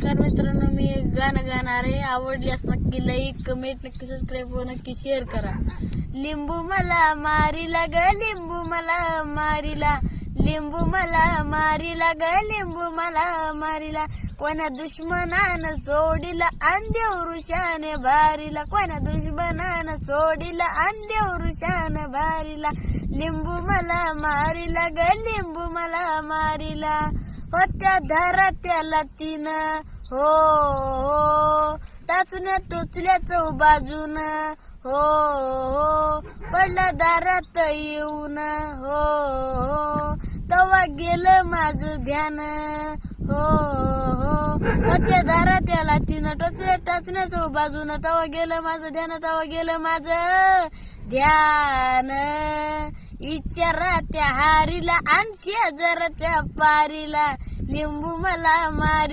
नमस्कार मित्रांनो, मी एक गाणं गाणार आहे. आवडल्यास नक्की लाईक, कमेंट, नक्की सबस्क्राईब व नक्की शेअर करा. लिंबू मला मारीला ग, लिंबू मला मारीला, लिंबू मला मारीला ग, लिंबू मला मारीला. कोणा दुश्मनानं सोडीला अंदेव वृषाने भारीला, कोणा दुश्मनानं सोडीला अंदेव वृषाने भारीला. लिंबू मला मारीला ग, लिंबू मला मारीला. होत्या धारा त्याला तीन, हो हो, टाचून टोचल्या चौबाजून, हो हो, पडला दारात येऊन, हो हो, तवा गेलं माझं ध्यान, हो हो. होत्या धारा त्याला तीन, टोचल्या टाचण्या चौबाजून, तवा गेलं माझं ध्यान, तवा गेलं माझं ध्यान. इचारा त्या हारीला आणि शेजाराच्या पारीला, लिंबू मला मारी